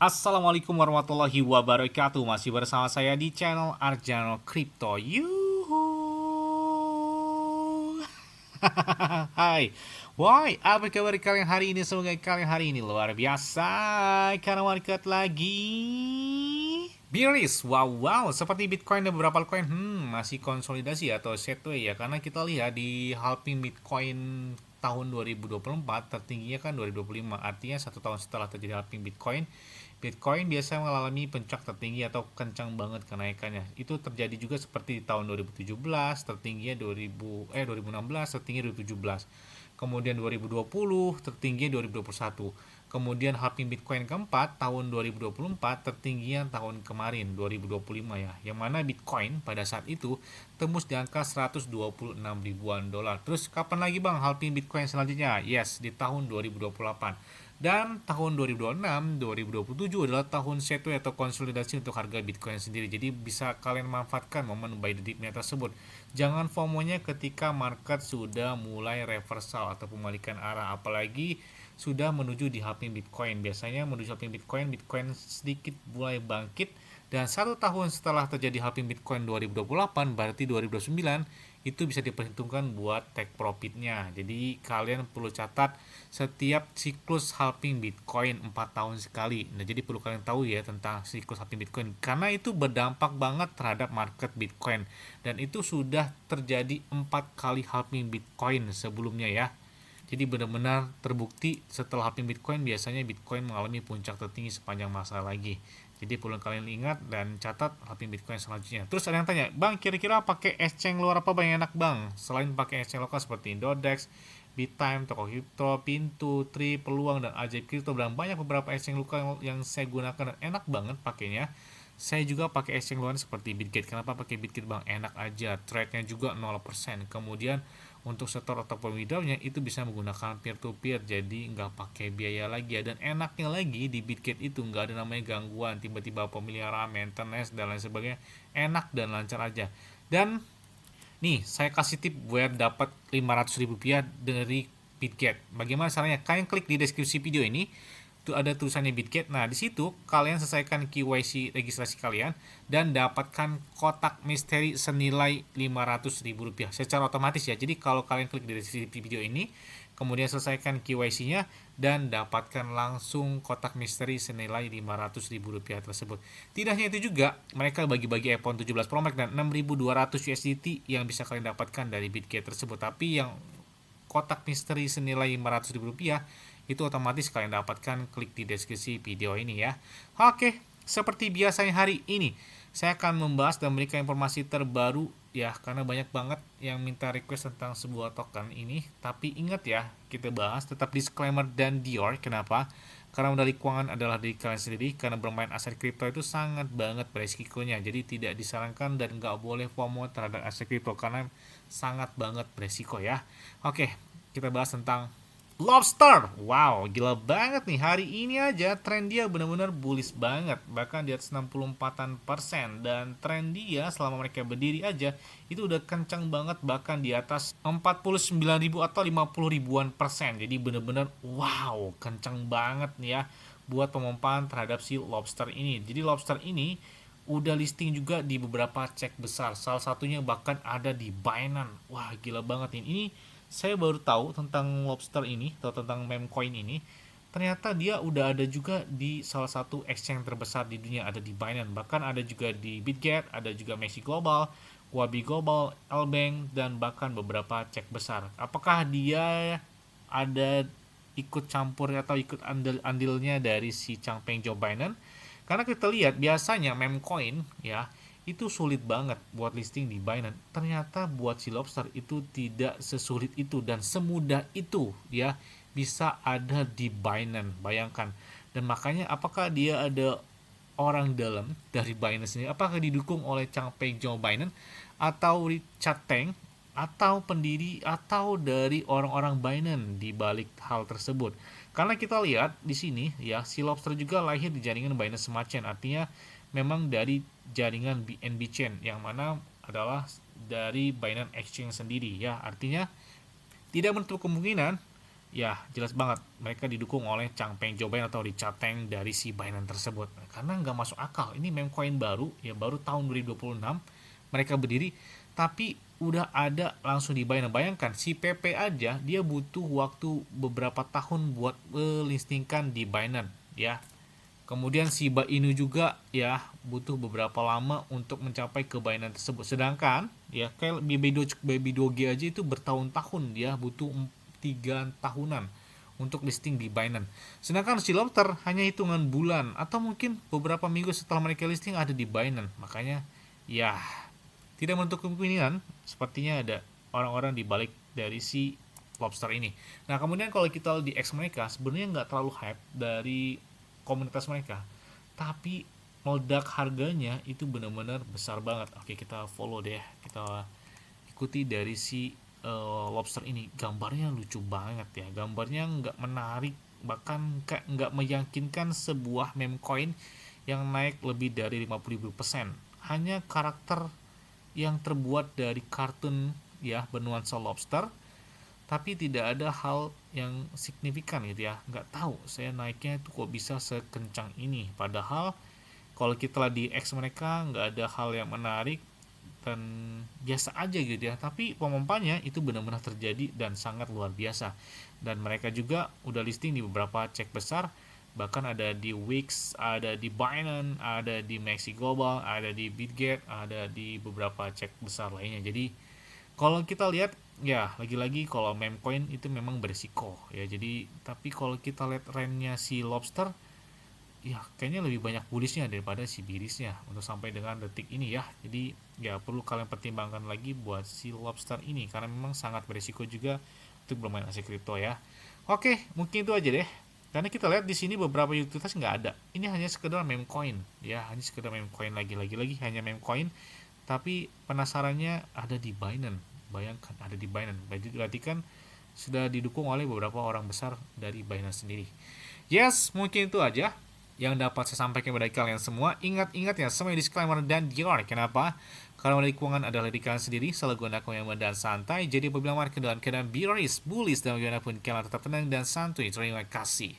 Assalamualaikum warahmatullahi wabarakatuh. Masih bersama saya di channel Arjano Crypto. Yuhu. Hai. Woi, apa kabar kalian hari ini? Semoga kalian hari ini luar biasa karena market lagi bearish. Wow, seperti Bitcoin dan beberapa altcoin masih konsolidasi atau sideways ya, karena kita lihat di halving Bitcoin tahun 2024 tertingginya kan 2025, artinya 1 tahun setelah terjadi halving Bitcoin biasa mengalami puncak tertinggi atau kencang banget kenaikannya. Itu terjadi juga seperti di tahun 2017, tertingginya 2016, tertinggi 2017. Kemudian 2020, tertinggi 2021. Kemudian halving Bitcoin keempat tahun 2024, tertingginya tahun kemarin 2025 ya. Yang mana Bitcoin pada saat itu tembus di angka 126 ribuan dolar. Terus kapan lagi Bang halving Bitcoin selanjutnya? Yes, di tahun 2028. Dan tahun 2026, 2027 adalah tahun sideways atau konsolidasi untuk harga Bitcoin sendiri. Jadi bisa kalian manfaatkan momen buy the dip-nya tersebut. Jangan FOMO-nya ketika market sudah mulai reversal atau pembalikan arah, apalagi sudah menuju di halving Bitcoin. Biasanya menuju halving Bitcoin sedikit mulai bangkit, dan 1 tahun setelah terjadi halving Bitcoin 2028, berarti 2029, itu bisa diperhitungkan buat take profitnya. Jadi kalian perlu catat setiap siklus halving Bitcoin 4 tahun sekali. Nah, jadi perlu kalian tahu ya tentang siklus halving Bitcoin, karena itu berdampak banget terhadap market Bitcoin, dan itu sudah terjadi 4 kali halving Bitcoin sebelumnya ya. Jadi benar-benar terbukti setelah halving Bitcoin biasanya Bitcoin mengalami puncak tertinggi sepanjang masa lagi. Jadi perlu kalian ingat dan catat halving Bitcoin selanjutnya. Terus ada yang tanya, Bang, kira-kira pakai exchange luar apa Bang yang enak Bang? Selain pakai exchange lokal seperti Indodex, Bittime, Toko Crypto, Pintu, Tri, Peluang, dan Ajaib Crypto, dan banyak beberapa exchange lokal yang saya gunakan dan enak banget pakainya. Saya juga pakai exchange luar seperti Bitget. Kenapa pakai Bitget Bang? Enak aja, trade-nya juga 0%. Kemudian untuk setor ataupun withdrawnya itu bisa menggunakan peer to peer, jadi nggak pakai biaya lagi ya. Dan enaknya lagi di Bitget itu nggak ada namanya gangguan tiba-tiba pemeliharaan, maintenance, dan lain sebagainya. Enak dan lancar aja. Dan nih saya kasih tip buat dapat 500 ribu rupiah dari Bitget. Bagaimana caranya? Kalian klik di deskripsi video ini, itu ada tulisannya Bitget. Nah, di situ kalian selesaikan KYC registrasi kalian dan dapatkan kotak misteri senilai 500 ribu rupiah secara otomatis ya. Jadi kalau kalian klik di deskripsi video ini, kemudian selesaikan KYC-nya dan dapatkan langsung kotak misteri senilai 500 ribu rupiah tersebut. Tidak hanya itu juga, mereka bagi-bagi iPhone 17 Pro Max dan 6.200 USDT yang bisa kalian dapatkan dari Bitget tersebut. Tapi yang kotak misteri senilai 500 ribu rupiah itu otomatis kalian dapatkan, klik di deskripsi video ini ya. Oke, seperti biasanya hari ini saya akan membahas dan memberikan informasi terbaru ya, karena banyak banget yang minta request tentang sebuah token ini. Tapi ingat ya, kita bahas tetap disclaimer dan Dior. Kenapa? Karena modal keuangan adalah diri kalian sendiri, karena bermain aset kripto itu sangat banget beresikonya. Jadi tidak disarankan dan nggak boleh FOMO terhadap aset kripto karena sangat banget beresiko ya. Oke, kita bahas tentang Lobster. Wow, gila banget nih. Hari ini aja tren dia benar-benar bullish banget. Bahkan di atas 64%. Dan tren dia selama mereka berdiri aja itu udah kencang banget, bahkan di atas 49.000 atau 50 ribuan persen. Jadi benar-benar wow, kencang banget nih ya buat pemompaan terhadap si Lobster ini. Jadi Lobster ini udah listing juga di beberapa cek besar. Salah satunya bahkan ada di Binance. Wah, gila banget ini saya baru tahu tentang Lobster ini atau tentang meme coin ini. Ternyata dia udah ada juga di salah satu exchange terbesar di dunia, ada di Binance, bahkan ada juga di Bitget, ada juga Maxi Global, Wabi Global, Lbank, dan bahkan beberapa cek besar. Apakah dia ada ikut campur atau ikut andilnya dari si Changpeng Zhou Binance? Karena kita lihat biasanya meme coin ya itu sulit banget buat listing di Binance. Ternyata buat si Lobster itu tidak sesulit itu dan semudah itu ya bisa ada di Binance. Bayangkan. Dan makanya apakah dia ada orang dalam dari Binance ini? Apakah didukung oleh Changpeng Zhou Binance atau Richard Teng atau pendiri atau dari orang-orang Binance di balik hal tersebut? Karena kita lihat di sini ya, si Lobster juga lahir di jaringan Binance Smart Chain, artinya memang dari jaringan BNB Chain yang mana adalah dari Binance Exchange sendiri ya. Artinya tidak menutup kemungkinan ya jelas banget mereka didukung oleh Changpeng Jobain atau Richard Teng dari si Binance tersebut. Karena nggak masuk akal, ini meme coin baru, ya baru tahun 2026 mereka berdiri, tapi udah ada langsung di Binance. Bayangkan si PP aja dia butuh waktu beberapa tahun buat melistingkan di Binance, ya. Kemudian si Shiba Inu juga ya butuh beberapa lama untuk mencapai ke Binance tersebut. Sedangkan ya kayak Baby Doge aja itu bertahun-tahun, dia butuh 3 tahunan untuk listing di Binance. Sedangkan si Lobster hanya hitungan bulan atau mungkin beberapa minggu setelah mereka listing ada di Binance. Makanya ya tidak menutup kemungkinan sepertinya ada orang-orang di balik dari si Lobster ini. Nah kemudian kalau kita lihat di X mereka sebenarnya nggak terlalu hype dari komunitas mereka, tapi meledak harganya itu benar-benar besar banget. Oke, kita follow deh, kita ikuti dari si Lobster ini. Gambarnya lucu banget ya, gambarnya nggak menarik, bahkan nggak meyakinkan sebuah meme coin yang naik lebih dari 50.000%. Hanya karakter yang terbuat dari kartun ya bernuansa lobster, tapi tidak ada hal yang signifikan gitu ya. Nggak tahu saya naiknya itu kok bisa sekencang ini, padahal kalau kita lihat di X mereka nggak ada hal yang menarik dan biasa aja gitu ya, tapi pemompanya itu benar-benar terjadi dan sangat luar biasa. Dan mereka juga udah listing di beberapa cek besar, bahkan ada di Wix, ada di Binance, ada di Maxi Global, ada di Bitget, ada di beberapa cek besar lainnya. Jadi kalau kita lihat ya lagi-lagi kalau meme coin itu memang berisiko ya. Jadi tapi kalau kita lihat trendnya si Lobster ya kayaknya lebih banyak bullishnya daripada si bearishnya untuk sampai dengan detik ini ya. Jadi ya perlu kalian pertimbangkan lagi buat si Lobster ini karena memang sangat berisiko juga untuk bermain aset kripto ya. Oke, mungkin itu aja deh. Karena kita lihat di sini beberapa utilitas nggak ada. Ini hanya sekedar meme coin ya, hanya sekedar meme coin lagi hanya meme coin. Tapi penasarannya ada di Binance. Bayangkan ada di Binance. Berarti kan sudah didukung oleh beberapa orang besar dari Binance sendiri. Yes, mungkin itu aja yang dapat saya sampaikan kepada kalian semua. Ingat-ingat ya, semua disclaimer dan dior. Kenapa? Karena dari keuangan adalah di kalian sendiri, selalu gunakan yang mudah dan santai. Jadi apabila market dalam keadaan bearish, bullish, dan bagaimanapun kalian tetap tenang dan santuy. Terima kasih.